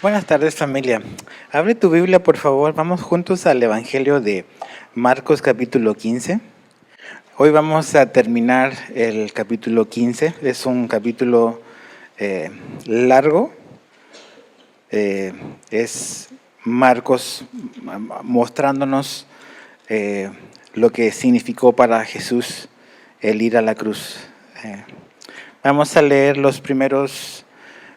Buenas tardes, familia. Abre tu Biblia, por favor. Vamos juntos al Evangelio de Marcos capítulo 15. Hoy vamos a terminar el capítulo 15. Es un capítulo largo. Es Marcos mostrándonos lo que significó para Jesús el ir a la cruz. Vamos a leer los primeros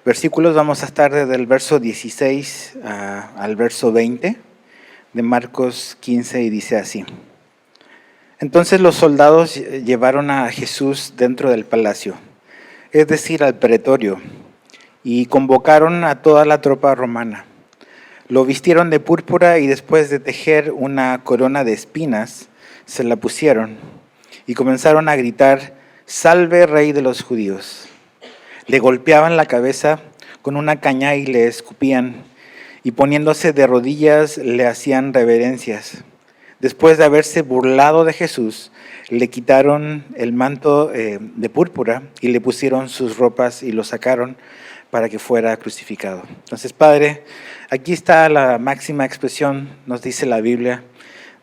versículos. Vamos a estar desde el verso 16 al verso 20 de Marcos 15 y dice así. Entonces los soldados llevaron a Jesús dentro del palacio, es decir, al pretorio, y convocaron a toda la tropa romana. Lo vistieron de púrpura y después de tejer una corona de espinas, se la pusieron y comenzaron a gritar: «Salve, Rey de los judíos». Le golpeaban la cabeza con una caña y le escupían, y poniéndose de rodillas le hacían reverencias. Después de haberse burlado de Jesús, le quitaron el manto de púrpura y le pusieron sus ropas y lo sacaron para que fuera crucificado. Entonces, Padre, aquí está la máxima expresión, nos dice la Biblia,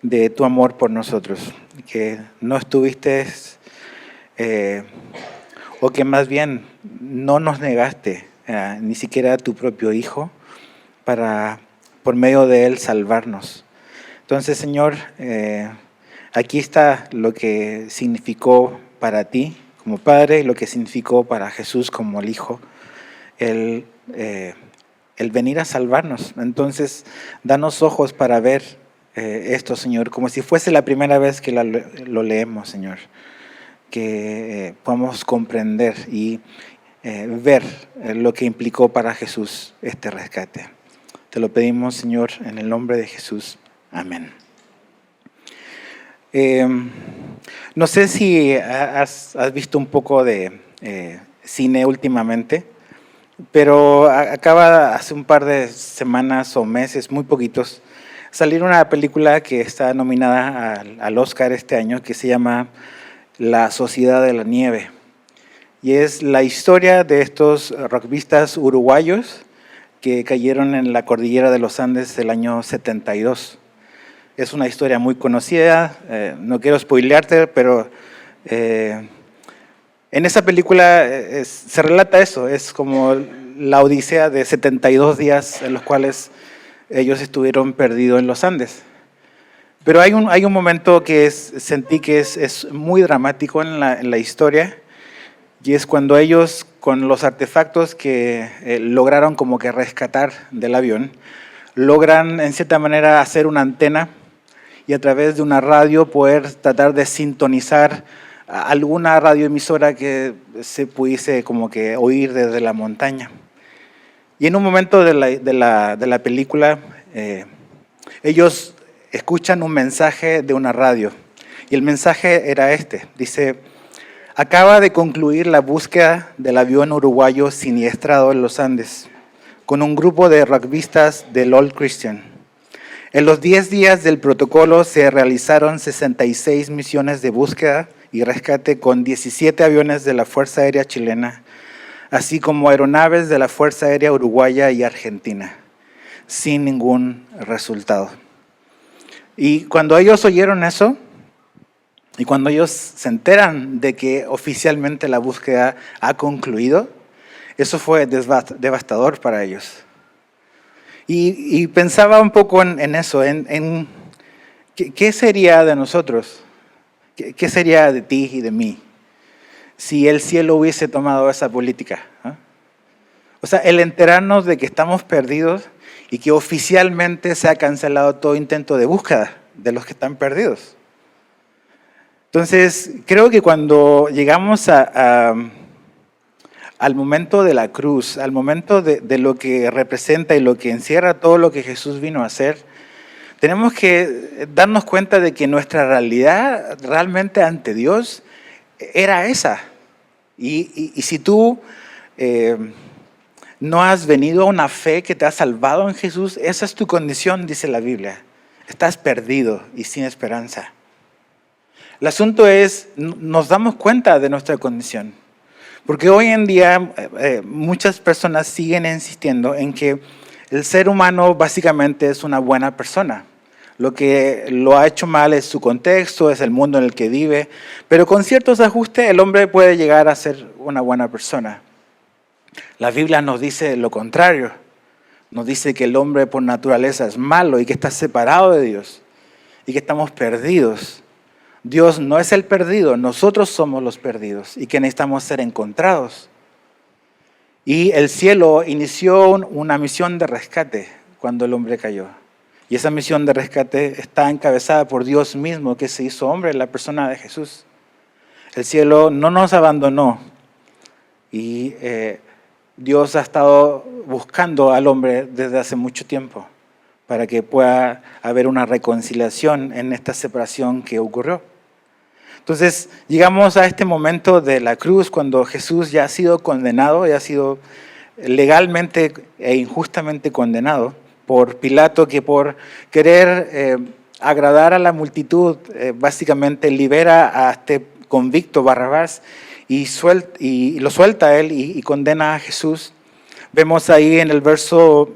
de tu amor por nosotros, que no estuviste, o que más bien no nos negaste ni siquiera a tu propio Hijo para, por medio de Él, salvarnos. Entonces, Señor, aquí está lo que significó para ti como Padre y lo que significó para Jesús como el Hijo, el venir a salvarnos. Entonces, danos ojos para ver esto, Señor, como si fuese la primera vez que lo leemos, Señor. Que podamos comprender y ver lo que implicó para Jesús este rescate. Te lo pedimos, Señor, en el nombre de Jesús. Amén. No sé si has visto un poco de cine últimamente, pero acaba hace un par de semanas o meses, muy poquitos, salir una película que está nominada al Oscar este año, que se llama La Sociedad de la Nieve. Y es la historia de estos rugbyistas uruguayos que cayeron en la cordillera de los Andes el año 72. Es una historia muy conocida, no quiero spoilearte, pero en esa película se relata eso, es como la odisea de 72 días en los cuales ellos estuvieron perdidos en los Andes. Pero hay un momento que sentí que es muy dramático en la historia, y es cuando ellos, con los artefactos que lograron como que rescatar del avión, logran en cierta manera hacer una antena y a través de una radio poder tratar de sintonizar alguna radioemisora que se pudiese como que oír desde la montaña. Y en un momento de la película, ellos escuchan un mensaje de una radio, y el mensaje era este, dice: acaba de concluir la búsqueda del avión uruguayo siniestrado en los Andes con un grupo de rugbistas del All Christian. En los 10 días del protocolo se realizaron 66 misiones de búsqueda y rescate con 17 aviones de la Fuerza Aérea Chilena, así como aeronaves de la Fuerza Aérea Uruguaya y Argentina, sin ningún resultado. Y cuando ellos oyeron eso, y cuando ellos se enteran de que oficialmente la búsqueda ha concluido, eso fue devastador para ellos. Y pensaba un poco en eso, en qué sería de nosotros, qué sería de ti y de mí, si el cielo hubiese tomado esa política, ¿eh? O sea, el enterarnos de que estamos perdidos y que oficialmente se ha cancelado todo intento de búsqueda de los que están perdidos. Entonces, creo que cuando llegamos al momento de la cruz, al momento de lo que representa y lo que encierra todo lo que Jesús vino a hacer, tenemos que darnos cuenta de que nuestra realidad realmente ante Dios era esa. Y si tú no has venido a una fe que te ha salvado en Jesús, esa es tu condición, dice la Biblia. Estás perdido y sin esperanza. El asunto es, nos damos cuenta de nuestra condición. Porque hoy en día muchas personas siguen insistiendo en que el ser humano básicamente es una buena persona. Lo que lo ha hecho mal es su contexto, es el mundo en el que vive, pero con ciertos ajustes el hombre puede llegar a ser una buena persona. La Biblia nos dice lo contrario. Nos dice que el hombre por naturaleza es malo y que está separado de Dios y que estamos perdidos. Dios no es el perdido, nosotros somos los perdidos y que necesitamos ser encontrados. Y el cielo inició una misión de rescate cuando el hombre cayó. Y esa misión de rescate está encabezada por Dios mismo, que se hizo hombre en la persona de Jesús. El cielo no nos abandonó y Dios ha estado buscando al hombre desde hace mucho tiempo para que pueda haber una reconciliación en esta separación que ocurrió. Entonces, llegamos a este momento de la cruz cuando Jesús ya ha sido condenado, ya ha sido legalmente e injustamente condenado por Pilato, que por querer agradar a la multitud, básicamente libera a este convicto Barrabás y lo suelta a él y condena a Jesús. Vemos ahí en el verso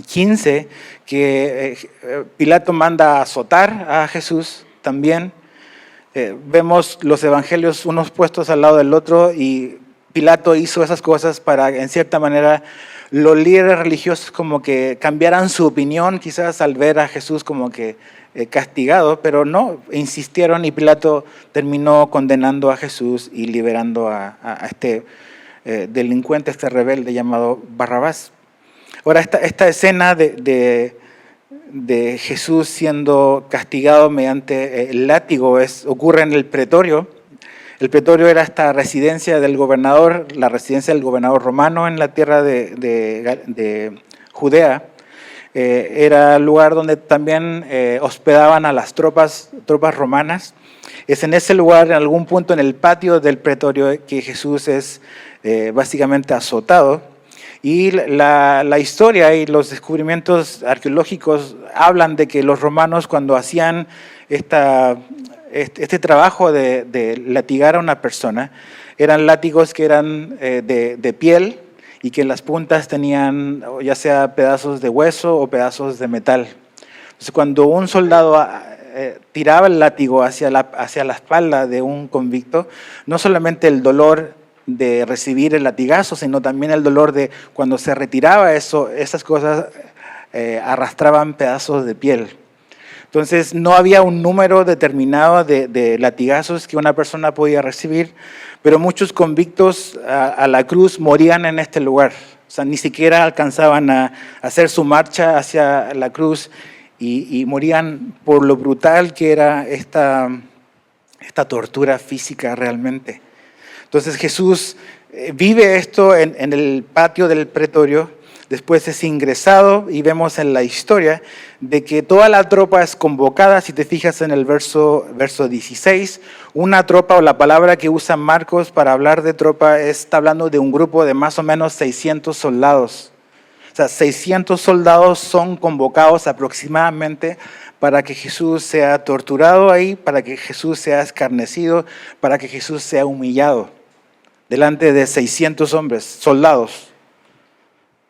15 que Pilato manda a azotar a Jesús también. Vemos los evangelios unos puestos al lado del otro y Pilato hizo esas cosas para, en cierta manera, los líderes religiosos como que cambiaran su opinión quizás al ver a Jesús como que castigado, pero no, insistieron y Pilato terminó condenando a Jesús y liberando a este delincuente, este rebelde llamado Barrabás. Ahora, esta escena de Jesús siendo castigado mediante el látigo ocurre en el pretorio. El pretorio era esta residencia del gobernador, la residencia del gobernador romano en la tierra de Judea. Era el lugar donde también hospedaban a las tropas romanas. Es en ese lugar, en algún punto en el patio del pretorio, que Jesús es básicamente azotado. Y la historia y los descubrimientos arqueológicos hablan de que los romanos, cuando hacían este trabajo de latigar a una persona, eran látigos que eran de piel y que en las puntas tenían ya sea pedazos de hueso o pedazos de metal. Entonces, cuando un soldado tiraba el látigo hacia la espalda de un convicto, no solamente el dolor de recibir el latigazo, sino también el dolor de cuando se retiraba esas cosas arrastraban pedazos de piel. Entonces no había un número determinado de latigazos que una persona podía recibir, pero muchos convictos a la cruz morían en este lugar. O sea, ni siquiera alcanzaban a hacer su marcha hacia la cruz y morían por lo brutal que era esta tortura física realmente. Entonces Jesús vive esto en el patio del pretorio, después es ingresado y vemos en la historia de que toda la tropa es convocada. Si te fijas en el verso 16, una tropa, o la palabra que usa Marcos para hablar de tropa, está hablando de un grupo de más o menos 600 soldados. O sea, 600 soldados son convocados aproximadamente para que Jesús sea torturado ahí, para que Jesús sea escarnecido, para que Jesús sea humillado delante de 600 hombres, soldados.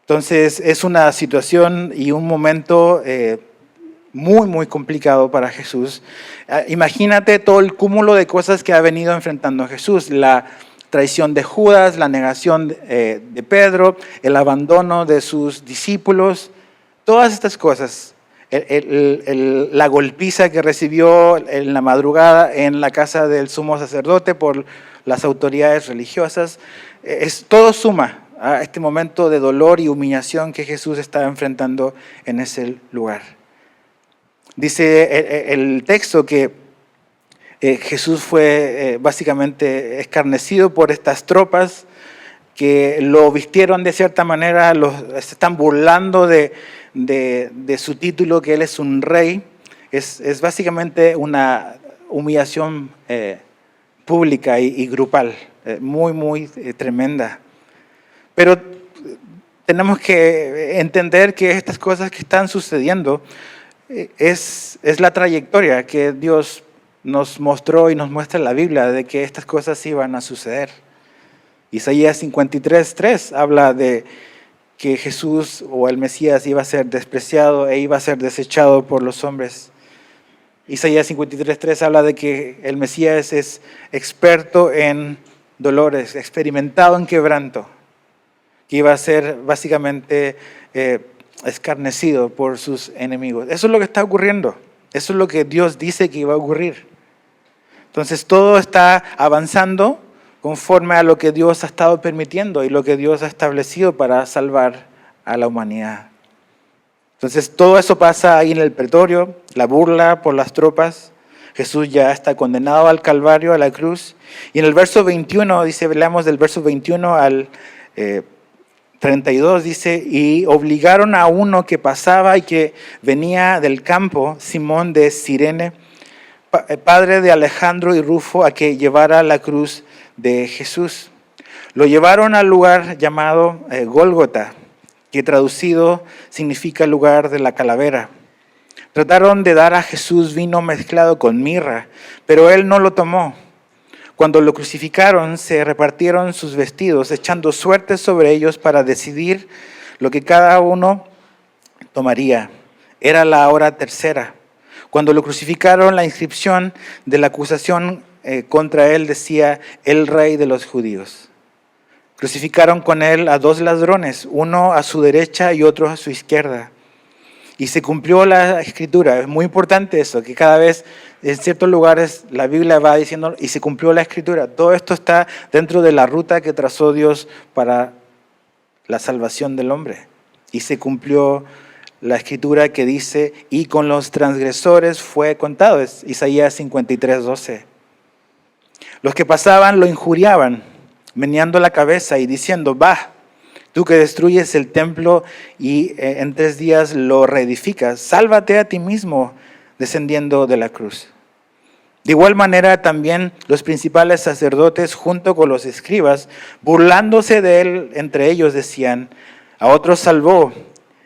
Entonces es una situación y un momento muy, muy complicado para Jesús. Imagínate todo el cúmulo de cosas que ha venido enfrentando Jesús: la traición de Judas, la negación de Pedro, el abandono de sus discípulos, todas estas cosas. La golpiza que recibió en la madrugada en la casa del sumo sacerdote por las autoridades religiosas, todo suma a este momento de dolor y humillación que Jesús estaba enfrentando en ese lugar. Dice el texto que Jesús fue básicamente escarnecido por estas tropas que lo vistieron de cierta manera, se están burlando de su título, que él es un rey. Es básicamente una humillación pública y grupal, muy, muy tremenda. Pero tenemos que entender que estas cosas que están sucediendo es la trayectoria que Dios nos mostró y nos muestra en la Biblia de que estas cosas iban a suceder. Isaías 53:3 habla de que Jesús o el Mesías iba a ser despreciado e iba a ser desechado por los hombres. Isaías 53:3 habla de que el Mesías es experto en dolores, experimentado en quebranto, que iba a ser básicamente escarnecido por sus enemigos. Eso es lo que está ocurriendo. Eso es lo que Dios dice que iba a ocurrir. Entonces todo está avanzando conforme a lo que Dios ha estado permitiendo y lo que Dios ha establecido para salvar a la humanidad. Entonces todo eso pasa ahí en el pretorio, la burla por las tropas. Jesús ya está condenado al Calvario, a la cruz. Y en el verso 21, leamos del verso 21 al 32, dice, y obligaron a uno que pasaba y que venía del campo, Simón de Cirene, padre de Alejandro y Rufo, a que llevara la cruz de Jesús. Lo llevaron al lugar llamado Gólgota, que traducido significa lugar de la calavera. Trataron de dar a Jesús vino mezclado con mirra, pero él no lo tomó. Cuando lo crucificaron, se repartieron sus vestidos, echando suertes sobre ellos para decidir lo que cada uno tomaría. Era la hora tercera. Cuando lo crucificaron, la inscripción de la acusación contra él decía, el rey de los judíos. Crucificaron con él a 2 ladrones, uno a su derecha y otro a su izquierda. Y se cumplió la escritura. Es muy importante eso, que cada vez en ciertos lugares la Biblia va diciendo, y se cumplió la escritura. Todo esto está dentro de la ruta que trazó Dios para la salvación del hombre. Y se cumplió la escritura que dice, y con los transgresores fue contado. Es Isaías 53:12. Los que pasaban lo injuriaban, meneando la cabeza y diciendo, va, tú que destruyes el templo y en 3 días lo reedificas, sálvate a ti mismo descendiendo de la cruz. De igual manera también los principales sacerdotes junto con los escribas, burlándose de él, entre ellos decían, a otros salvó,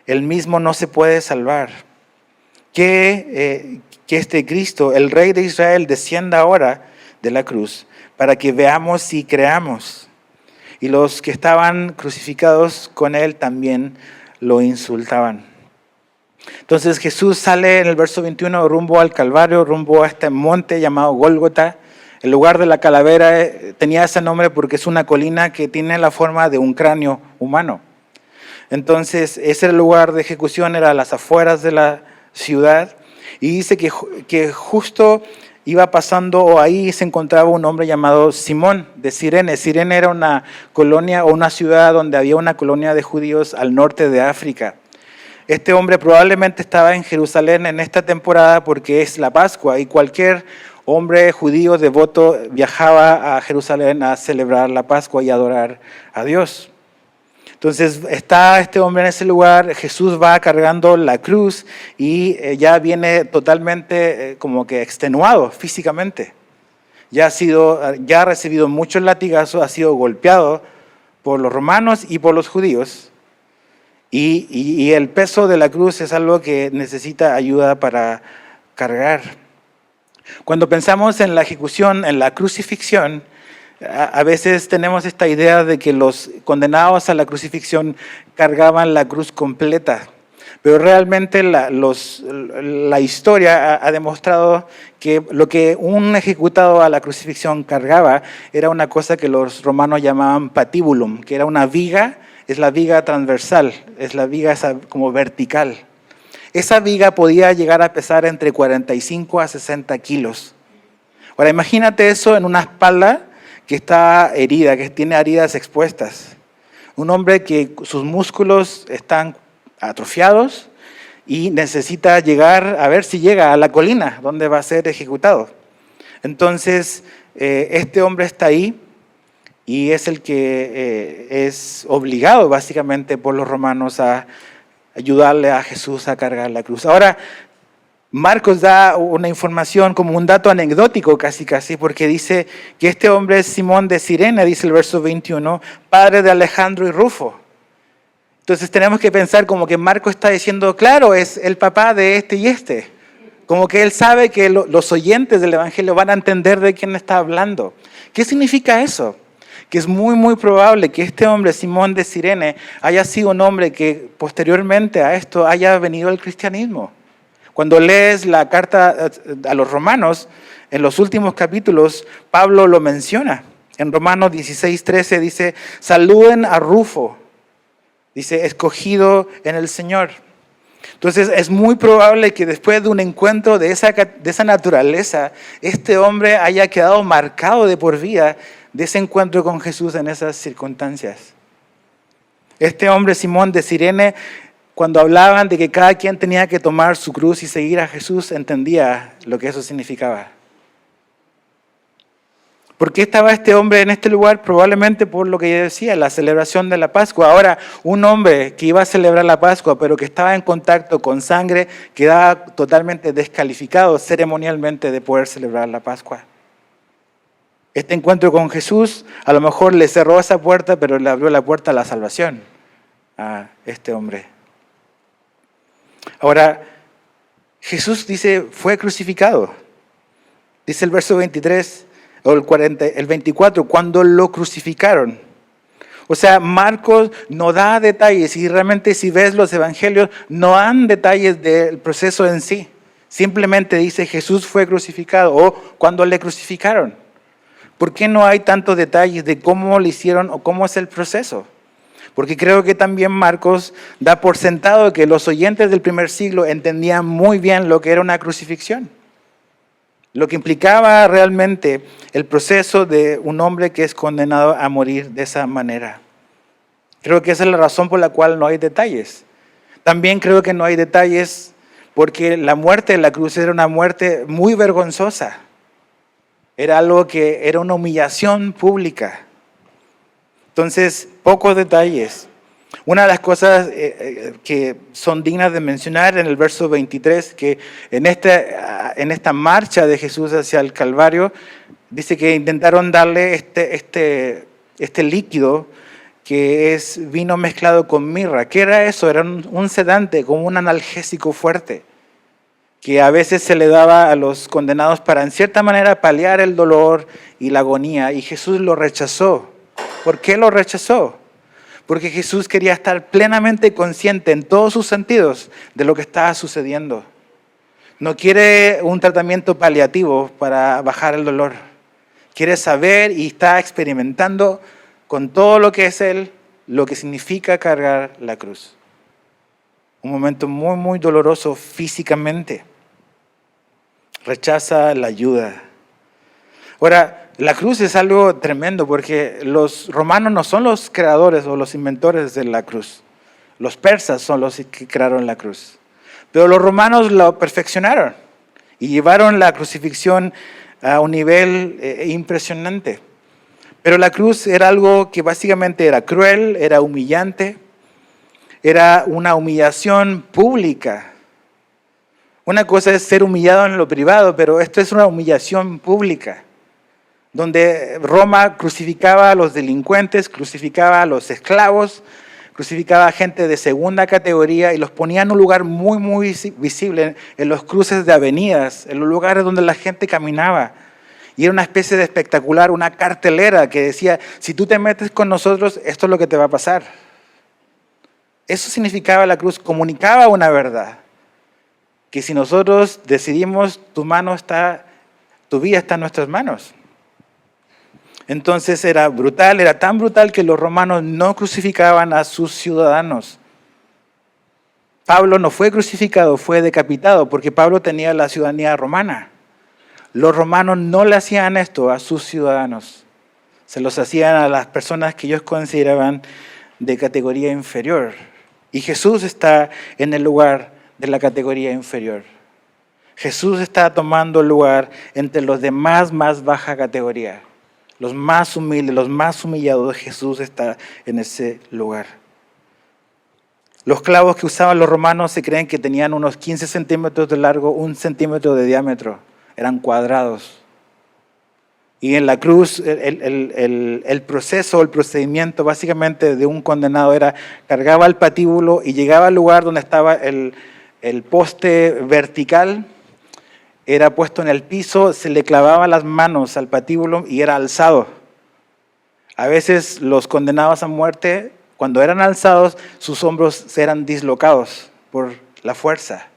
él mismo no se puede salvar. Que este Cristo, el Rey de Israel, descienda ahora de la cruz para que veamos y creamos. Y los que estaban crucificados con él también lo insultaban. Entonces Jesús sale en el verso 21 rumbo al Calvario, rumbo a este monte llamado Gólgota. El lugar de la calavera tenía ese nombre porque es una colina que tiene la forma de un cráneo humano. Entonces ese lugar de ejecución era a las afueras de la ciudad. Y dice que justo iba pasando, o ahí se encontraba un hombre llamado Simón de Cirene. Cirene era una colonia o una ciudad donde había una colonia de judíos al norte de África. Este hombre probablemente estaba en Jerusalén en esta temporada porque es la Pascua y cualquier hombre judío devoto viajaba a Jerusalén a celebrar la Pascua y adorar a Dios. Entonces está este hombre en ese lugar, Jesús va cargando la cruz y ya viene totalmente como que extenuado físicamente. Ya ha recibido muchos latigazos, ha sido golpeado por los romanos y por los judíos. Y el peso de la cruz es algo que necesita ayuda para cargar. Cuando pensamos en la ejecución, en la crucifixión, a veces tenemos esta idea de que los condenados a la crucifixión cargaban la cruz completa, pero realmente la historia ha demostrado que lo que un ejecutado a la crucifixión cargaba era una cosa que los romanos llamaban patibulum, que era una viga, es la viga transversal, es la viga esa como vertical. Esa viga podía llegar a pesar entre 45 a 60 kilos. Ahora imagínate eso en una espalda que está herida, que tiene heridas expuestas. Un hombre que sus músculos están atrofiados y necesita llegar, a ver si llega a la colina donde va a ser ejecutado. Entonces, este hombre está ahí y es el que es obligado básicamente por los romanos a ayudarle a Jesús a cargar la cruz. Ahora, Marcos da una información como un dato anecdótico casi, porque dice que este hombre es Simón de Cirene, dice el verso 21, padre de Alejandro y Rufo. Entonces tenemos que pensar como que Marcos está diciendo, claro, es el papá de este y este. Como que él sabe que los oyentes del Evangelio van a entender de quién está hablando. ¿Qué significa eso? que es muy, muy probable que este hombre, Simón de Cirene, haya sido un hombre que posteriormente a esto haya venido al cristianismo. Cuando lees la carta a los romanos, en los últimos capítulos, Pablo lo menciona. En Romanos 16:13 dice, saluden a Rufo, dice, escogido en el Señor. Entonces es muy probable que después de un encuentro de esa naturaleza, este hombre haya quedado marcado de por vida de ese encuentro con Jesús en esas circunstancias. Este hombre, Simón de Cirene, cuando hablaban de que cada quien tenía que tomar su cruz y seguir a Jesús, entendía lo que eso significaba. ¿Por qué estaba este hombre en este lugar? Probablemente por lo que yo decía, la celebración de la Pascua. Ahora, un hombre que iba a celebrar la Pascua, pero que estaba en contacto con sangre, quedaba totalmente descalificado ceremonialmente de poder celebrar la Pascua. Este encuentro con Jesús a lo mejor le cerró esa puerta, pero le abrió la puerta a la salvación a este hombre. Ahora, Jesús dice, fue crucificado. Dice el verso 23, o el 24, cuando lo crucificaron. O sea, Marcos no da detalles, y realmente si ves los evangelios, no dan detalles del proceso en sí. Simplemente dice, Jesús fue crucificado, o cuando le crucificaron. ¿Por qué no hay tantos detalles de cómo lo hicieron o cómo es el proceso? Porque creo que también Marcos da por sentado que los oyentes del primer siglo entendían muy bien lo que era una crucifixión. Lo que implicaba realmente el proceso de un hombre que es condenado a morir de esa manera. Creo que esa es la razón por la cual no hay detalles. También creo que no hay detalles porque la muerte en la cruz era una muerte muy vergonzosa. Era algo que era una humillación pública. Entonces, pocos detalles. Una de las cosas que son dignas de mencionar en el verso 23, que en esta marcha de Jesús hacia el Calvario, dice que intentaron darle este líquido que es vino mezclado con mirra. ¿Qué era eso? Era un sedante, como un analgésico fuerte, que a veces se le daba a los condenados para en cierta manera paliar el dolor y la agonía, y Jesús lo rechazó. ¿Por qué lo rechazó? Porque Jesús quería estar plenamente consciente en todos sus sentidos de lo que estaba sucediendo. No quiere un tratamiento paliativo para bajar el dolor. Quiere saber y está experimentando con todo lo que es Él, lo que significa cargar la cruz. Un momento muy, muy doloroso físicamente. Rechaza la ayuda. Ahora, la cruz es algo tremendo porque los romanos no son los creadores o los inventores de la cruz. Los persas son los que crearon la cruz. Pero los romanos lo perfeccionaron y llevaron la crucifixión a un nivel impresionante. Pero la cruz era algo que básicamente era cruel, era humillante, era una humillación pública. Una cosa es ser humillado en lo privado, pero esto es una humillación pública, donde Roma crucificaba a los delincuentes, crucificaba a los esclavos, crucificaba a gente de segunda categoría y los ponía en un lugar muy, muy visible, en los cruces de avenidas, en los lugares donde la gente caminaba. Y era una especie de espectacular, una cartelera que decía, si tú te metes con nosotros, esto es lo que te va a pasar. Eso significaba la cruz, comunicaba una verdad, que si nosotros decidimos, tu vida está en nuestras manos. Entonces era brutal, era tan brutal que los romanos no crucificaban a sus ciudadanos. Pablo no fue crucificado, fue decapitado, porque Pablo tenía la ciudadanía romana. Los romanos no le hacían esto a sus ciudadanos. Se los hacían a las personas que ellos consideraban de categoría inferior. Y Jesús está en el lugar de la categoría inferior. Jesús está tomando lugar entre los de más baja categoría. Los más humildes, los más humillados, Jesús está en ese lugar. Los clavos que usaban los romanos se creen que tenían unos 15 centímetros de largo, 1 centímetro de diámetro. Eran cuadrados. Y en la cruz, el proceso, el procedimiento básicamente de un condenado era, cargaba el patíbulo y llegaba al lugar donde estaba el poste vertical, era puesto en el piso, se le clavaban las manos al patíbulo y era alzado A veces los condenados a muerte, cuando eran alzados, sus hombros eran dislocados por la fuerza.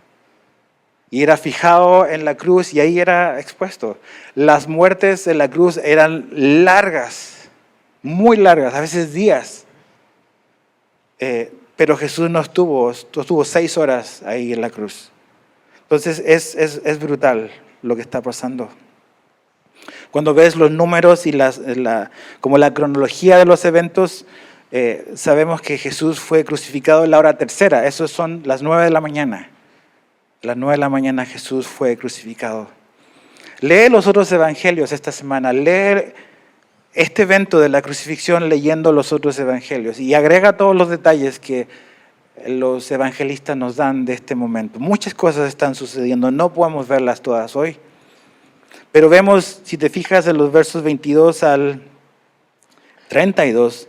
Y era fijado en la cruz y ahí era expuesto. Las muertes en la cruz eran largas, muy largas, a veces días. Pero Jesús no estuvo 6 horas ahí en la cruz. Entonces es brutal lo que está pasando. Cuando ves los números y como la cronología de los eventos, sabemos que Jesús fue crucificado a la hora tercera. Eso son las 9 de la mañana. A las 9 de la mañana Jesús fue crucificado. Lee los otros evangelios esta semana. Lee este evento de la crucifixión leyendo los otros evangelios. Y agrega todos los detalles que los evangelistas nos dan de este momento. Muchas cosas están sucediendo. No podemos verlas todas hoy. Pero vemos, si te fijas en los versos 22 al 32,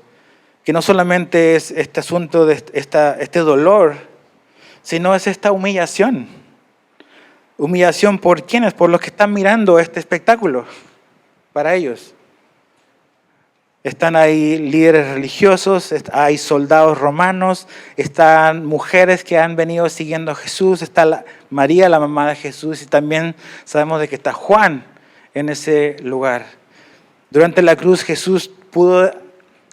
que no solamente es este asunto de este dolor, sino es esta humillación. Humillación por quiénes, por los que están mirando este espectáculo, para ellos. Están ahí líderes religiosos, hay soldados romanos, están mujeres que han venido siguiendo a Jesús, está María, la mamá de Jesús, y también sabemos de que está Juan en ese lugar. Durante la cruz Jesús pudo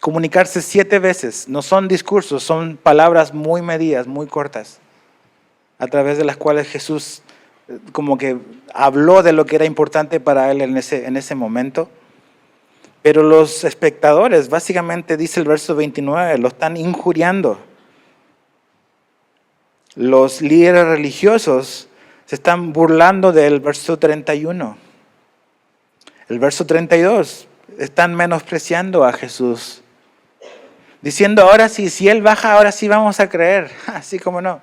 comunicarse 7 veces, no son discursos, son palabras muy medidas, muy cortas, a través de las cuales Jesús como que habló de lo que era importante para él en ese momento. Pero los espectadores, básicamente dice el verso 29, lo están injuriando. Los líderes religiosos se están burlando del verso 31. El verso 32, están menospreciando a Jesús, diciendo, ahora sí, si Él baja, ahora sí vamos a creer. Así como no.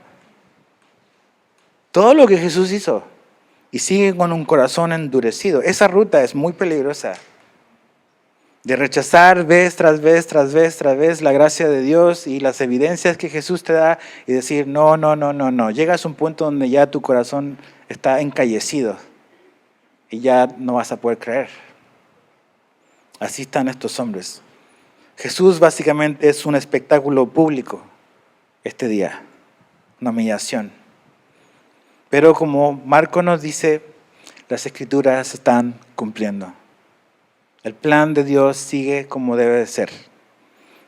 Todo lo que Jesús hizo y sigue con un corazón endurecido. Esa ruta es muy peligrosa. De rechazar vez tras vez, tras vez, tras vez la gracia de Dios y las evidencias que Jesús te da y decir, no. Llegas a un punto donde ya tu corazón está encallecido y ya no vas a poder creer. Así están estos hombres. Jesús básicamente es un espectáculo público este día, una humillación. Pero como Marco nos dice, las Escrituras se están cumpliendo. El plan de Dios sigue como debe de ser.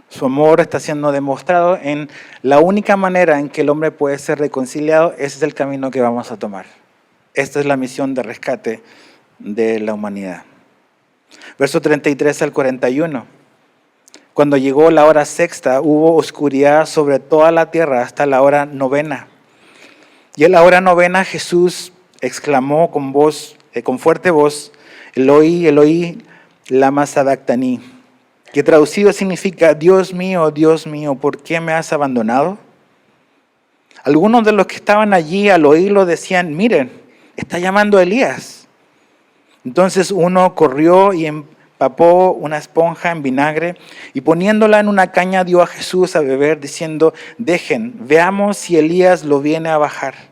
Su amor está siendo demostrado en la única manera en que el hombre puede ser reconciliado. Ese es el camino que vamos a tomar. Esta es la misión de rescate de la humanidad. Verso 33 al 41. Cuando llegó la hora sexta, hubo oscuridad sobre toda la tierra hasta la hora novena. Y en la hora novena Jesús exclamó con fuerte voz, Eloi, Eloi, lama sabactani, que traducido significa, Dios mío, ¿por qué me has abandonado? Algunos de los que estaban allí al oírlo decían, miren, está llamando a Elías. Entonces uno corrió y empapó una esponja en vinagre y poniéndola en una caña dio a Jesús a beber, diciendo, dejen, veamos si Elías lo viene a bajar.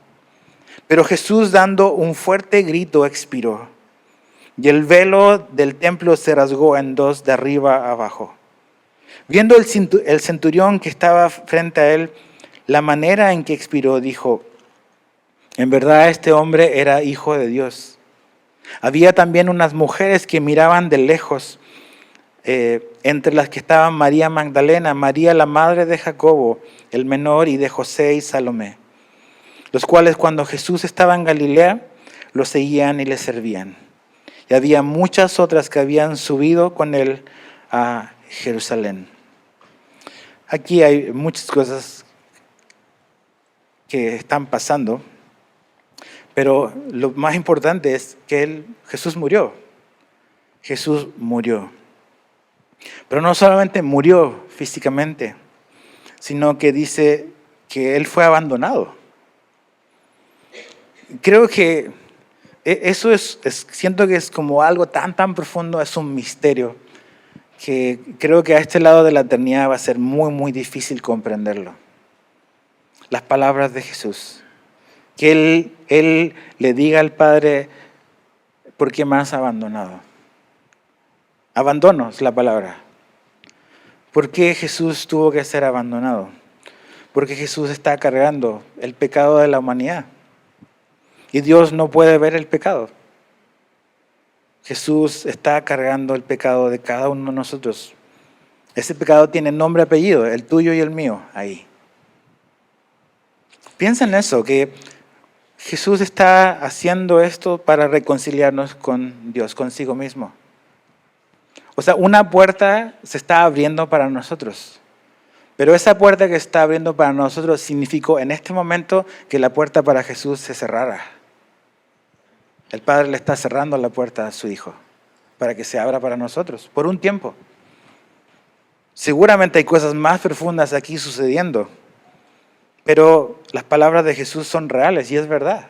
Pero Jesús, dando un fuerte grito, expiró. Y el velo del templo se rasgó en dos de arriba a abajo. Viendo el centurión que estaba frente a él, la manera en que expiró, dijo, en verdad este hombre era hijo de Dios. Había también unas mujeres que miraban de lejos, entre las que estaban María Magdalena, María la madre de Jacobo, el menor, y de José y Salomé, los cuales cuando Jesús estaba en Galilea, lo seguían y le servían. Y había muchas otras que habían subido con él a Jerusalén. Aquí hay muchas cosas que están pasando, pero lo más importante es que Jesús murió. Jesús murió. Pero no solamente murió físicamente, sino que dice que Él fue abandonado. Creo que eso siento que es como algo tan profundo, es un misterio, que creo que a este lado de la eternidad va a ser muy difícil comprenderlo. Las palabras de Jesús, que Él le diga al Padre, ¿por qué me has abandonado? Abandono es la palabra. ¿Por qué Jesús tuvo que ser abandonado? Porque Jesús está cargando el pecado de la humanidad. Y Dios no puede ver el pecado. Jesús está cargando el pecado de cada uno de nosotros. Ese pecado tiene nombre y apellido, el tuyo y el mío, ahí. Piensa en eso, que Jesús está haciendo esto para reconciliarnos con Dios, consigo mismo. O sea, una puerta se está abriendo para nosotros. Pero esa puerta que está abriendo para nosotros significó en este momento que la puerta para Jesús se cerrara. El Padre le está cerrando la puerta a su Hijo para que se abra para nosotros, por un tiempo. Seguramente hay cosas más profundas aquí sucediendo, pero las palabras de Jesús son reales y es verdad.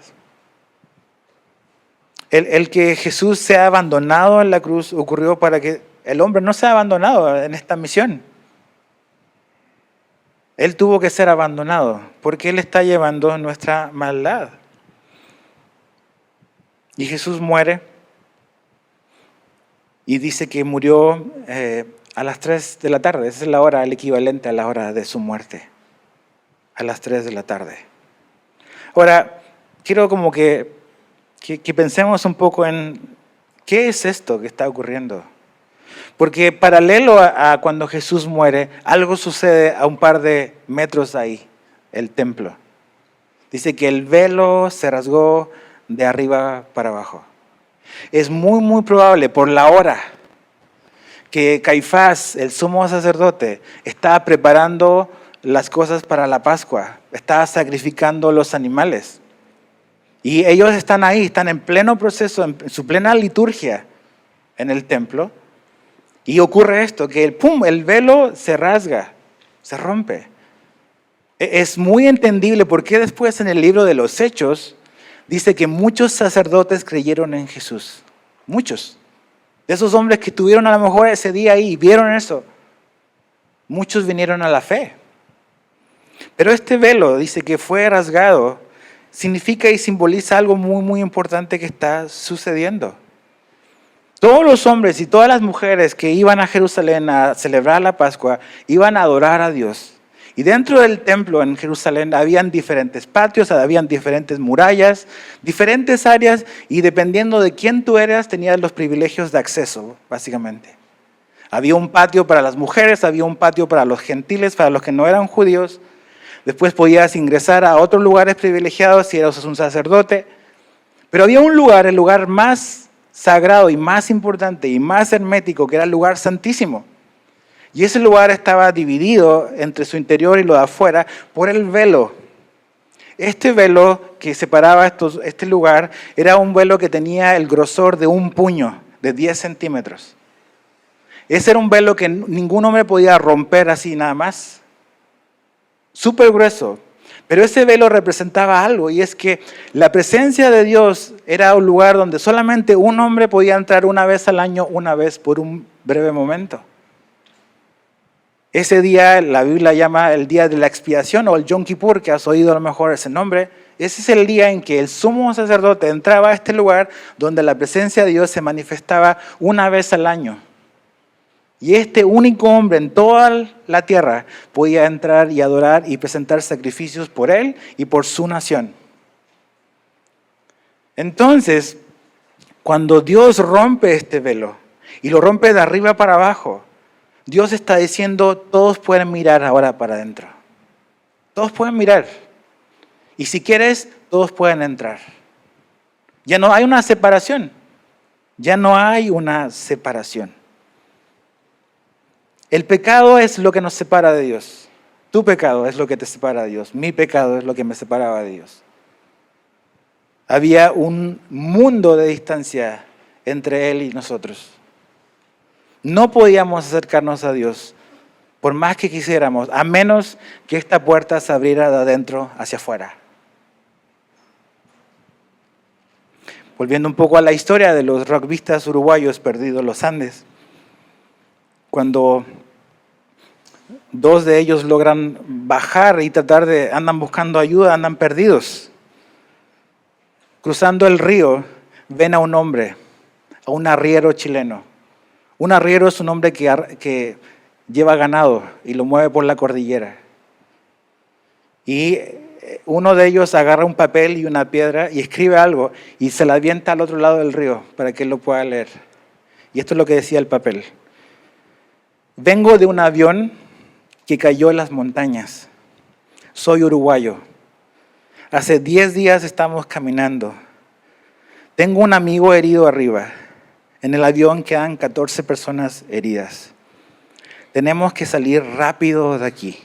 El que Jesús sea abandonado en la cruz ocurrió para que el hombre no sea abandonado en esta misión. Él tuvo que ser abandonado porque Él está llevando nuestra maldad. Y Jesús muere y dice que murió a las 3 de la tarde. Esa es la hora, el equivalente a la hora de su muerte. A las 3 de la tarde. Ahora, quiero como que pensemos un poco en qué es esto que está ocurriendo. Porque paralelo a cuando Jesús muere, algo sucede a un par de metros ahí, el templo. Dice que el velo se rasgó de arriba para abajo. Es muy, muy probable por la hora que Caifás, el sumo sacerdote, estaba preparando las cosas para la Pascua, estaba sacrificando los animales. Y ellos están ahí, están en pleno proceso, en su plena liturgia en el templo. Y ocurre esto, que el velo se rasga, se rompe. Es muy entendible por qué después en el libro de los Hechos dice que muchos sacerdotes creyeron en Jesús. Muchos. De esos hombres que estuvieron a lo mejor ese día ahí y vieron eso. Muchos vinieron a la fe. Pero este velo, dice que fue rasgado, significa y simboliza algo muy, muy importante que está sucediendo. Todos los hombres y todas las mujeres que iban a Jerusalén a celebrar la Pascua, iban a adorar a Dios. Y dentro del templo en Jerusalén habían diferentes patios, habían diferentes murallas, diferentes áreas, y dependiendo de quién tú eras, tenías los privilegios de acceso, básicamente. Había un patio para las mujeres, había un patio para los gentiles, para los que no eran judíos. Después podías ingresar a otros lugares privilegiados si eras un sacerdote. Pero había un lugar, el lugar más sagrado y más importante y más hermético, que era el lugar santísimo. Y ese lugar estaba dividido entre su interior y lo de afuera por el velo. Este velo que separaba este lugar era un velo que tenía el grosor de un puño, de 10 centímetros. Ese era un velo que ningún hombre podía romper así nada más. Súper grueso. Pero ese velo representaba algo, y es que la presencia de Dios era un lugar donde solamente un hombre podía entrar una vez al año, una vez por un breve momento. Ese día la Biblia llama el día de la expiación o el Yom Kippur, que has oído a lo mejor ese nombre. Ese es el día en que el sumo sacerdote entraba a este lugar donde la presencia de Dios se manifestaba una vez al año. Y este único hombre en toda la tierra podía entrar y adorar y presentar sacrificios por él y por su nación. Entonces, cuando Dios rompe este velo y lo rompe de arriba para abajo, Dios está diciendo, todos pueden mirar ahora para adentro. Todos pueden mirar. Y si quieres, todos pueden entrar. Ya no hay una separación. Ya no hay una separación. El pecado es lo que nos separa de Dios. Tu pecado es lo que te separa de Dios. Mi pecado es lo que me separaba de Dios. Había un mundo de distancia entre Él y nosotros. No podíamos acercarnos a Dios por más que quisiéramos, a menos que esta puerta se abriera de adentro hacia afuera. Volviendo un poco a la historia de los rugbyistas uruguayos perdidos en los Andes. Cuando dos de ellos logran bajar y andan buscando ayuda, andan perdidos. Cruzando el río, ven a un hombre, a un arriero chileno. Un arriero es un hombre que lleva ganado y lo mueve por la cordillera. Y uno de ellos agarra un papel y una piedra y escribe algo y se la avienta al otro lado del río para que él lo pueda leer. Y esto es lo que decía el papel. Vengo de un avión que cayó en las montañas. Soy uruguayo. Hace 10 días estamos caminando. Tengo un amigo herido arriba. En el avión quedan 14 personas heridas. Tenemos que salir rápido de aquí.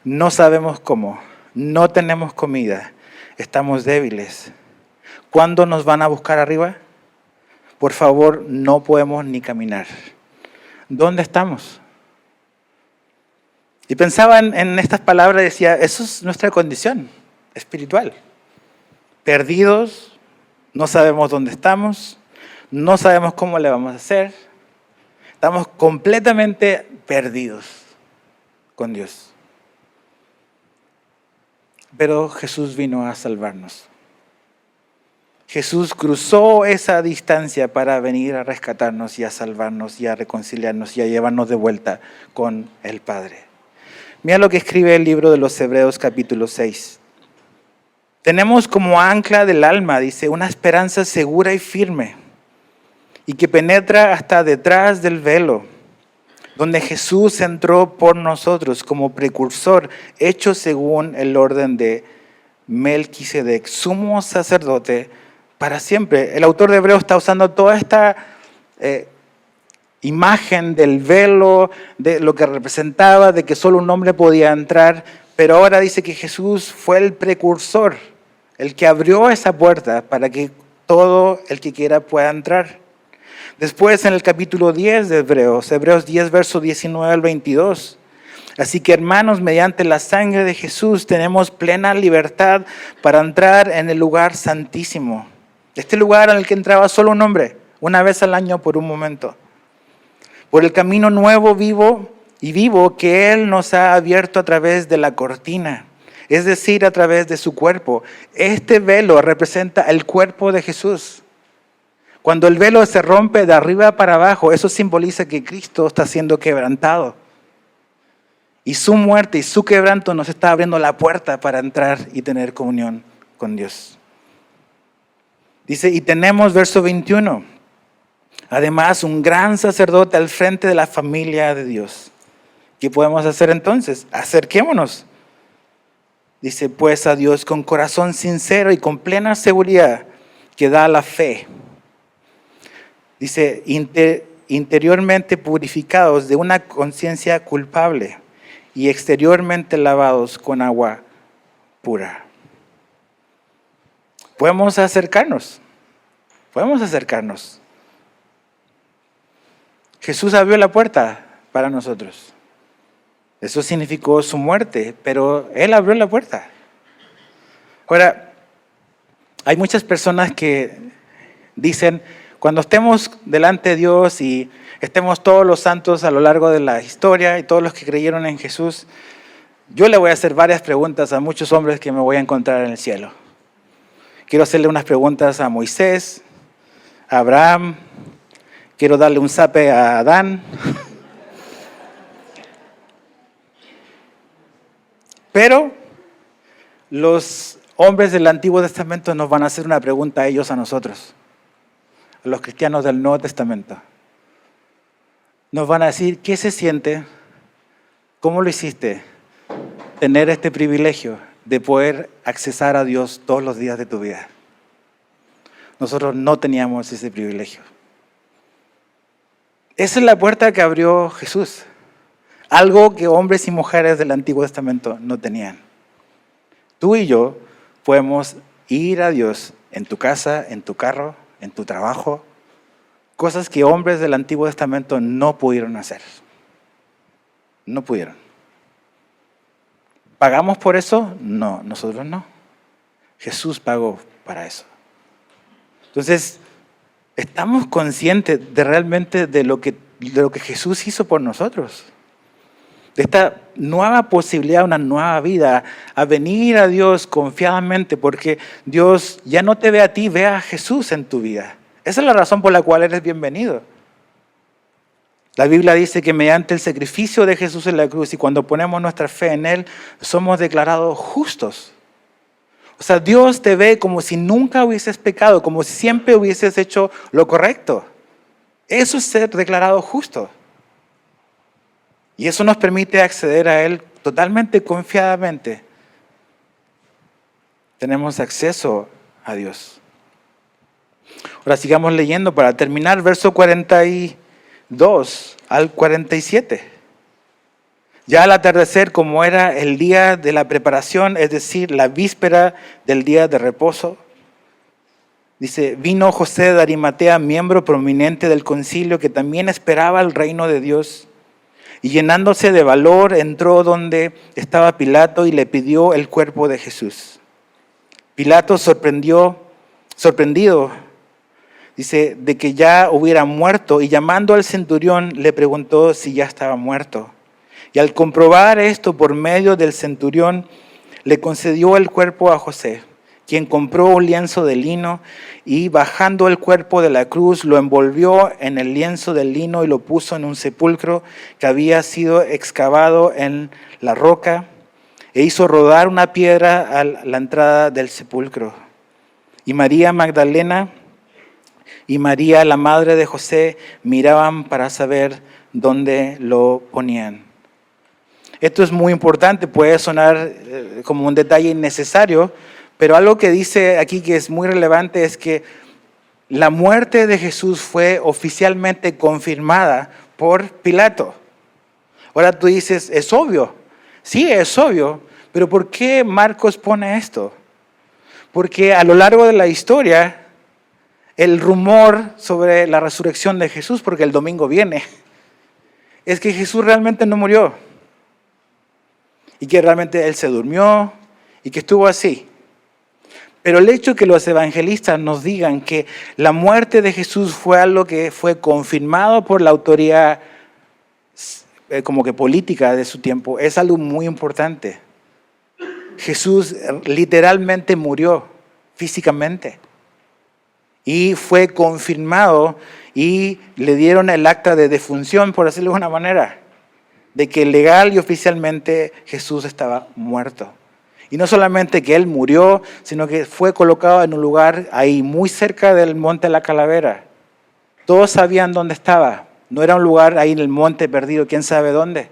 No sabemos cómo. No tenemos comida. Estamos débiles. ¿Cuándo nos van a buscar arriba? Por favor, no podemos ni caminar. ¿Dónde estamos? Y pensaba en estas palabras y decía, eso es nuestra condición espiritual. Perdidos, no sabemos dónde estamos, no sabemos cómo le vamos a hacer. Estamos completamente perdidos con Dios. Pero Jesús vino a salvarnos. Jesús cruzó esa distancia para venir a rescatarnos y a salvarnos y a reconciliarnos y a llevarnos de vuelta con el Padre. Mira lo que escribe el libro de los Hebreos capítulo 6. Tenemos como ancla del alma, dice, una esperanza segura y firme y que penetra hasta detrás del velo, donde Jesús entró por nosotros como precursor, hecho según el orden de Melquisedec, sumo sacerdote para siempre. El autor de Hebreos está usando toda esta imagen del velo, de lo que representaba, de que solo un hombre podía entrar, pero ahora dice que Jesús fue el precursor, el que abrió esa puerta para que todo el que quiera pueda entrar. Después en el capítulo 10 de Hebreos 10, verso 19 al 22. Así que hermanos, mediante la sangre de Jesús tenemos plena libertad para entrar en el lugar santísimo. Este lugar en el que entraba solo un hombre, una vez al año por un momento. Por el camino nuevo, vivo que Él nos ha abierto a través de la cortina, es decir, a través de su cuerpo. Este velo representa el cuerpo de Jesús. Cuando el velo se rompe de arriba para abajo, eso simboliza que Cristo está siendo quebrantado. Y su muerte y su quebranto nos está abriendo la puerta para entrar y tener comunión con Dios. Dice, y tenemos, verso 21, además un gran sacerdote al frente de la familia de Dios. ¿Qué podemos hacer entonces? Acerquémonos. Dice, pues a Dios con corazón sincero y con plena seguridad que da la fe. Dice, interiormente purificados de una conciencia culpable y exteriormente lavados con agua pura. Podemos acercarnos. Jesús abrió la puerta para nosotros. Eso significó su muerte, pero Él abrió la puerta. Ahora, hay muchas personas que dicen, cuando estemos delante de Dios y estemos todos los santos a lo largo de la historia y todos los que creyeron en Jesús, yo le voy a hacer varias preguntas a muchos hombres que me voy a encontrar en el cielo. Quiero hacerle unas preguntas a Moisés, a Abraham, quiero darle un zape a Adán. Pero los hombres del Antiguo Testamento nos van a hacer una pregunta a ellos, a nosotros, a los cristianos del Nuevo Testamento. Nos van a decir, ¿qué se siente? ¿Cómo lo hiciste? Tener este privilegio de poder accesar a Dios todos los días de tu vida. Nosotros no teníamos ese privilegio. Esa es la puerta que abrió Jesús. Algo que hombres y mujeres del Antiguo Testamento no tenían. Tú y yo podemos ir a Dios en tu casa, en tu carro, en tu trabajo. Cosas que hombres del Antiguo Testamento no pudieron hacer. No pudieron. ¿Pagamos por eso? No, nosotros no. Jesús pagó para eso. Entonces, estamos conscientes de realmente de lo que Jesús hizo por nosotros. De esta nueva posibilidad, una nueva vida, a venir a Dios confiadamente, porque Dios ya no te ve a ti, ve a Jesús en tu vida. Esa es la razón por la cual eres bienvenido. La Biblia dice que mediante el sacrificio de Jesús en la cruz y cuando ponemos nuestra fe en Él, somos declarados justos. O sea, Dios te ve como si nunca hubieses pecado, como si siempre hubieses hecho lo correcto. Eso es ser declarado justo. Y eso nos permite acceder a Él totalmente confiadamente. Tenemos acceso a Dios. Ahora sigamos leyendo para terminar, verso 42 al 47. Ya al atardecer, como era el día de la preparación, es decir, la víspera del día de reposo, dice, vino José de Arimatea, miembro prominente del concilio, que también esperaba el reino de Dios. Y llenándose de valor, entró donde estaba Pilato y le pidió el cuerpo de Jesús. Pilato sorprendido, dice, de que ya hubiera muerto, y llamando al centurión le preguntó si ya estaba muerto. Y al comprobar esto por medio del centurión, le concedió el cuerpo a José, quien compró un lienzo de lino y bajando el cuerpo de la cruz, lo envolvió en el lienzo del lino y lo puso en un sepulcro que había sido excavado en la roca e hizo rodar una piedra a la entrada del sepulcro. Y María Magdalena y María, la madre de José, miraban para saber dónde lo ponían. Esto es muy importante, puede sonar como un detalle innecesario, pero algo que dice aquí que es muy relevante es que la muerte de Jesús fue oficialmente confirmada por Pilato. Ahora tú dices, es obvio. Sí, es obvio, pero ¿por qué Marcos pone esto? Porque a lo largo de la historia, el rumor sobre la resurrección de Jesús, porque el domingo viene, es que Jesús realmente no murió. Y que realmente Él se durmió y que estuvo así. Pero el hecho que los evangelistas nos digan que la muerte de Jesús fue algo que fue confirmado por la autoridad como que política de su tiempo es algo muy importante. Jesús literalmente murió físicamente y fue confirmado y le dieron el acta de defunción, por decirlo de una manera, de que legal y oficialmente Jesús estaba muerto. Y no solamente que Él murió, sino que fue colocado en un lugar ahí muy cerca del Monte de la Calavera. Todos sabían dónde estaba. No era un lugar ahí en el monte perdido, quién sabe dónde.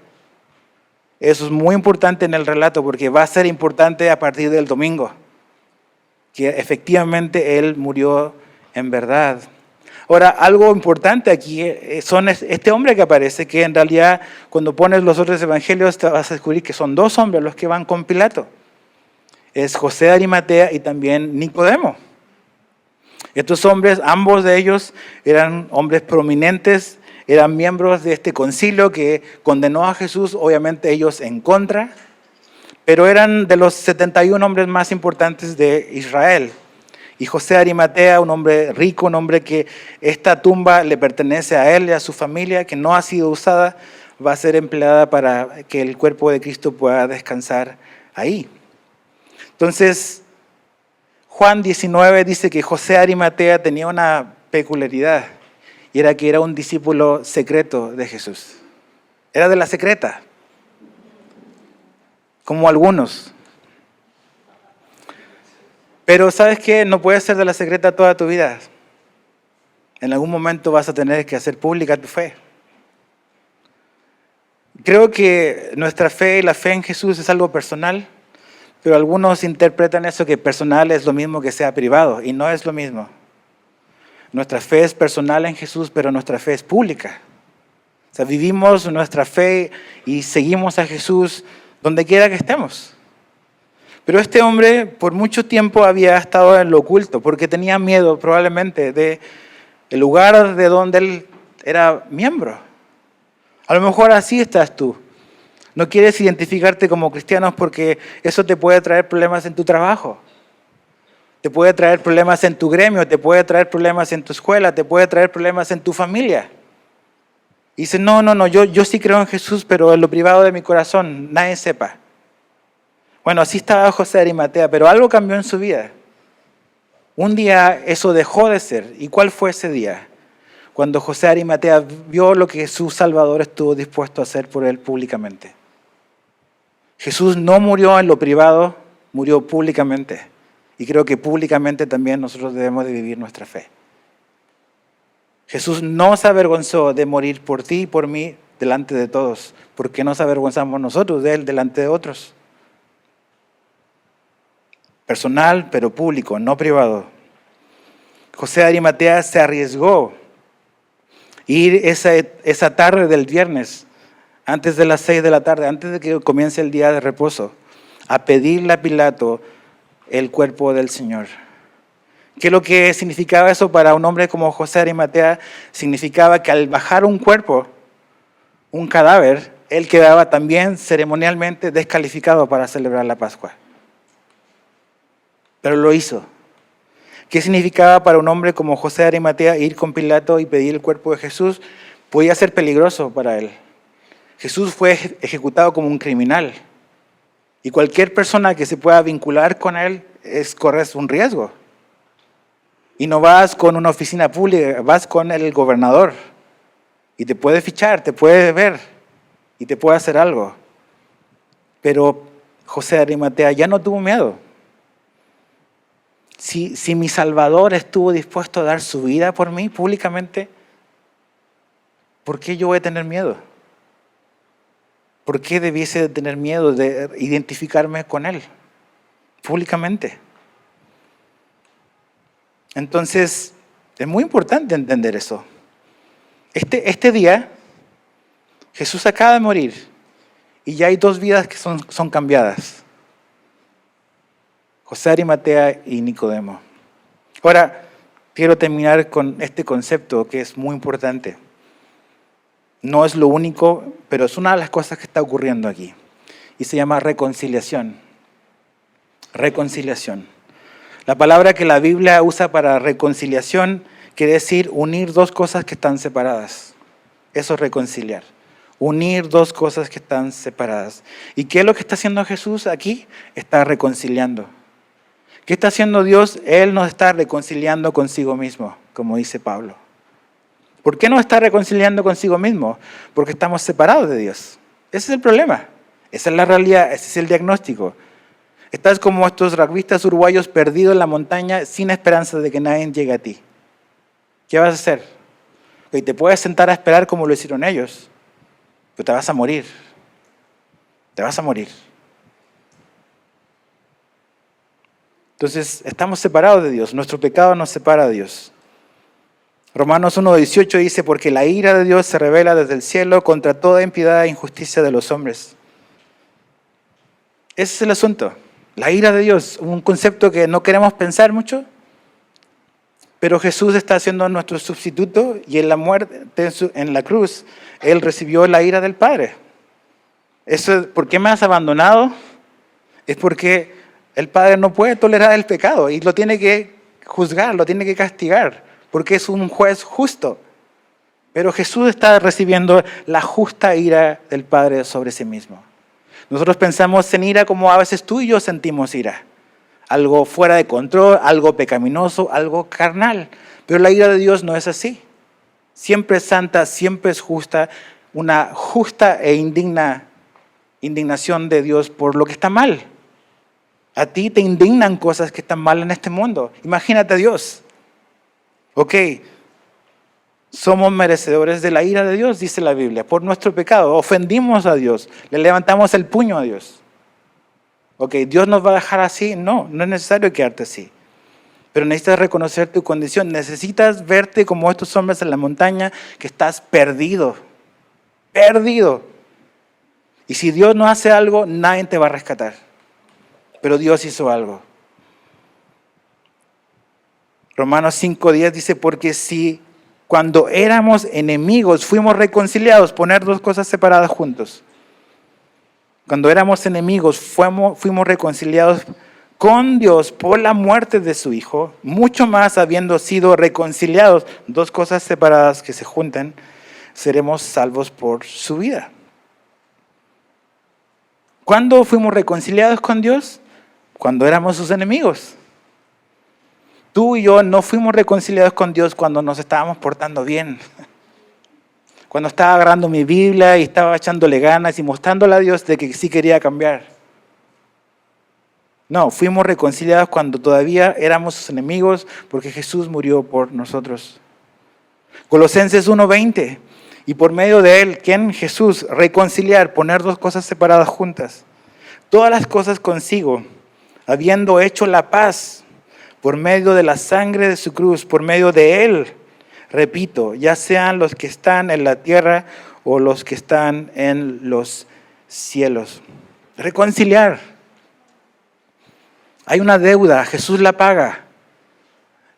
Eso es muy importante en el relato porque va a ser importante a partir del domingo. Que efectivamente Él murió en verdad. Ahora, algo importante aquí son este hombre que aparece, que en realidad cuando pones los otros evangelios te vas a descubrir que son dos hombres los que van con Pilato. Es José de Arimatea y también Nicodemo. Estos hombres, ambos de ellos eran hombres prominentes, eran miembros de este concilio que condenó a Jesús, obviamente ellos en contra, pero eran de los 71 hombres más importantes de Israel. Y José de Arimatea, un hombre rico, un hombre que esta tumba le pertenece a él y a su familia, que no ha sido usada, va a ser empleada para que el cuerpo de Cristo pueda descansar ahí. Entonces, Juan 19 dice que José de Arimatea tenía una peculiaridad, y era que era un discípulo secreto de Jesús. Era de la secreta, como algunos. Pero ¿sabes qué? No puedes ser de la secreta toda tu vida. En algún momento vas a tener que hacer pública tu fe. Creo que nuestra fe y la fe en Jesús es algo personal, pero algunos interpretan eso que personal es lo mismo que sea privado, y no es lo mismo. Nuestra fe es personal en Jesús, pero nuestra fe es pública. O sea, vivimos nuestra fe y seguimos a Jesús donde quiera que estemos. Pero este hombre por mucho tiempo había estado en lo oculto, porque tenía miedo probablemente del lugar de donde él era miembro. A lo mejor así estás tú. No quieres identificarte como cristiano porque eso te puede traer problemas en tu trabajo. Te puede traer problemas en tu gremio, te puede traer problemas en tu escuela, te puede traer problemas en tu familia. Y dice, no, yo sí creo en Jesús, pero en lo privado de mi corazón, nadie sepa. Bueno, así estaba José de Arimatea, pero algo cambió en su vida. Un día eso dejó de ser. ¿Y cuál fue ese día? cuando José de Arimatea vio lo que su Salvador estuvo dispuesto a hacer por él públicamente. Jesús no murió en lo privado, murió públicamente. Y creo que públicamente también nosotros debemos de vivir nuestra fe. Jesús no se avergonzó de morir por ti y por mí delante de todos. ¿Por qué nos avergonzamos nosotros de Él delante de otros? Personal, pero público, no privado. José de Arimatea se arriesgó ir esa tarde del viernes, antes de las 6 de la tarde, antes de que comience el día de reposo, a pedirle a Pilato el cuerpo del Señor. ¿Qué es lo que significaba eso para un hombre como José de Arimatea? Significaba que al bajar un cuerpo, un cadáver, él quedaba también ceremonialmente descalificado para celebrar la Pascua. Pero lo hizo. ¿Qué significaba para un hombre como José de Arimatea ir con Pilato y pedir el cuerpo de Jesús? Podía ser peligroso para él. Jesús fue ejecutado como un criminal. Y cualquier persona que se pueda vincular con él corres un riesgo. Y no vas con una oficina pública, vas con el gobernador. Y te puede fichar, te puede ver y te puede hacer algo. Pero José de Arimatea ya no tuvo miedo. Si mi Salvador estuvo dispuesto a dar su vida por mí públicamente, ¿por qué yo voy a tener miedo? ¿Por qué debiese de tener miedo de identificarme con Él públicamente? Entonces, es muy importante entender eso. Este día, Jesús acaba de morir y ya hay 2 vidas que son cambiadas. José de Arimatea y Nicodemo. Ahora, quiero terminar con este concepto que es muy importante. No es lo único, pero es una de las cosas que está ocurriendo aquí. Y se llama reconciliación. Reconciliación. La palabra que la Biblia usa para reconciliación quiere decir unir 2 cosas que están separadas. Eso es reconciliar. Unir 2 cosas que están separadas. ¿Y qué es lo que está haciendo Jesús aquí? Está reconciliando. ¿Qué está haciendo Dios? Él nos está reconciliando consigo mismo, como dice Pablo. ¿Por qué nos está reconciliando consigo mismo? Porque estamos separados de Dios. Ese es el problema. Esa es la realidad, ese es el diagnóstico. Estás como estos rugbyistas uruguayos perdidos en la montaña sin esperanza de que nadie llegue a ti. ¿Qué vas a hacer? Y te puedes sentar a esperar como lo hicieron ellos, pero te vas a morir. Te vas a morir. Entonces, estamos separados de Dios. Nuestro pecado nos separa de Dios. Romanos 1:18 dice, porque la ira de Dios se revela desde el cielo contra toda impiedad e injusticia de los hombres. Ese es el asunto. La ira de Dios, un concepto que no queremos pensar mucho, pero Jesús está siendo nuestro sustituto y en la muerte, en la cruz, Él recibió la ira del Padre. Eso, ¿por qué me has abandonado? Es porque el Padre no puede tolerar el pecado y lo tiene que juzgar, lo tiene que castigar, porque es un juez justo. Pero Jesús está recibiendo la justa ira del Padre sobre sí mismo. Nosotros pensamos en ira como a veces tú y yo sentimos ira. Algo fuera de control, algo pecaminoso, algo carnal. Pero la ira de Dios no es así. Siempre es santa, siempre es justa, una justa e indignación de Dios por lo que está mal. A ti te indignan cosas que están mal en este mundo. Imagínate a Dios. Ok, somos merecedores de la ira de Dios, dice la Biblia, por nuestro pecado. Ofendimos a Dios, le levantamos el puño a Dios. Ok, ¿Dios nos va a dejar así? No, no es necesario quedarte así. Pero necesitas reconocer tu condición. Necesitas verte como estos hombres en la montaña, que estás perdido. Perdido. Y si Dios no hace algo, nadie te va a rescatar. Pero Dios hizo algo. Romanos 5:10 dice, porque si cuando éramos enemigos fuimos reconciliados, poner 2 cosas separadas juntos. Cuando éramos enemigos fuimos reconciliados con Dios por la muerte de su Hijo, mucho más habiendo sido reconciliados, 2 cosas separadas que se juntan, seremos salvos por su vida. ¿Cuándo fuimos reconciliados con Dios? Cuando éramos sus enemigos. Tú y yo no fuimos reconciliados con Dios cuando nos estábamos portando bien. Cuando estaba agarrando mi Biblia y estaba echándole ganas y mostrándole a Dios de que sí quería cambiar. No, fuimos reconciliados cuando todavía éramos sus enemigos porque Jesús murió por nosotros. Colosenses 1:20. Y por medio de él, ¿quién? Jesús, reconciliar, poner dos cosas separadas juntas. Todas las cosas consigo, habiendo hecho la paz por medio de la sangre de su cruz, por medio de él. Repito, ya sean los que están en la tierra o los que están en los cielos. Reconciliar. Hay una deuda, Jesús la paga.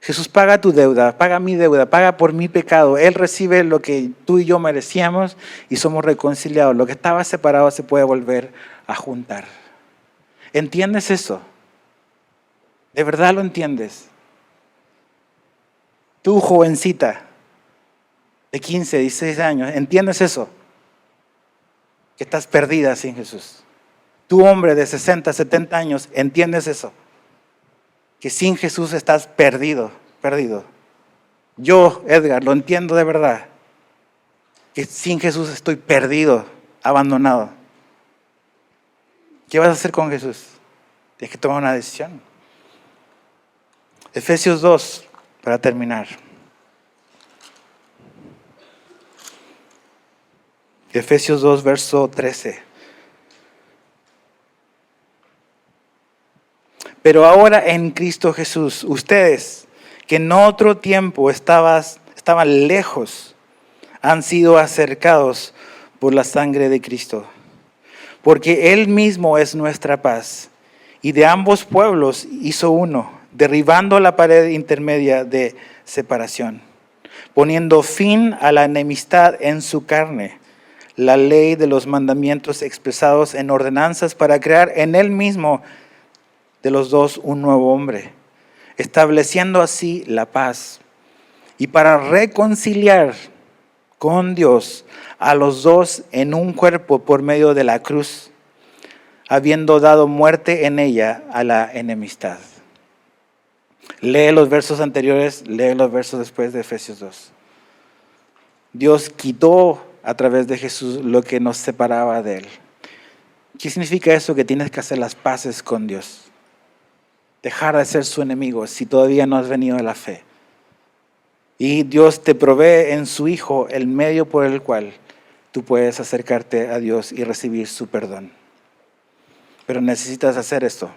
Jesús paga tu deuda, paga mi deuda, paga por mi pecado. Él recibe lo que tú y yo merecíamos y somos reconciliados. Lo que estaba separado se puede volver a juntar. ¿Entiendes eso? ¿De verdad lo entiendes? Tú, jovencita, de 15, 16 años, ¿entiendes eso? Que estás perdida sin Jesús. Tú, hombre de 60, 70 años, ¿entiendes eso? Que sin Jesús estás perdido. Yo, Edgar, lo entiendo de verdad. Que sin Jesús estoy perdido, abandonado. ¿Qué vas a hacer con Jesús? Tienes que tomar una decisión. Efesios 2, para terminar. Efesios 2, verso 13. Pero ahora en Cristo Jesús, ustedes que en otro tiempo estaban lejos, han sido acercados por la sangre de Cristo. Porque Él mismo es nuestra paz, y de ambos pueblos hizo uno, derribando la pared intermedia de separación, poniendo fin a la enemistad en su carne, la ley de los mandamientos expresados en ordenanzas para crear en Él mismo de los dos un nuevo hombre, estableciendo así la paz, y para reconciliar con Dios a los dos en un cuerpo por medio de la cruz, habiendo dado muerte en ella a la enemistad. Lee los versos anteriores, lee los versos después de Efesios 2. Dios quitó a través de Jesús lo que nos separaba de Él. ¿Qué significa eso? Que tienes que hacer las paces con Dios. Dejar de ser su enemigo si todavía no has venido a la fe. Y Dios te provee en su Hijo el medio por el cual tú puedes acercarte a Dios y recibir su perdón. Pero necesitas hacer esto.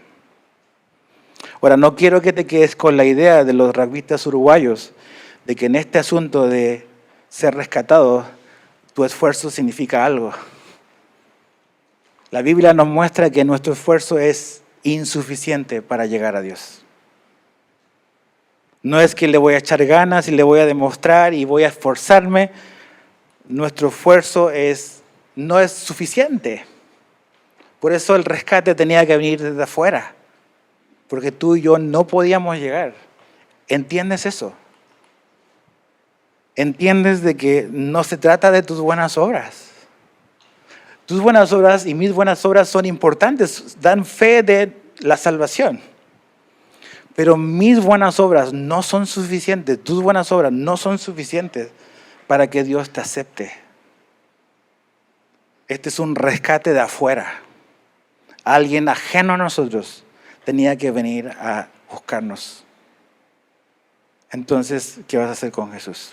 Ahora, no quiero que te quedes con la idea de los rugbyistas uruguayos de que en este asunto de ser rescatado, tu esfuerzo significa algo. La Biblia nos muestra que nuestro esfuerzo es insuficiente para llegar a Dios. No es que le voy a echar ganas y le voy a demostrar y voy a esforzarme. Nuestro esfuerzo no es suficiente. Por eso el rescate tenía que venir desde afuera. Porque tú y yo no podíamos llegar. ¿Entiendes eso? ¿Entiendes de que no se trata de tus buenas obras? Tus buenas obras y mis buenas obras son importantes, dan fe de la salvación. Pero mis buenas obras no son suficientes, tus buenas obras no son suficientes para que Dios te acepte. Este es un rescate de afuera. Alguien ajeno a nosotros tenía que venir a buscarnos. Entonces, ¿qué vas a hacer con Jesús?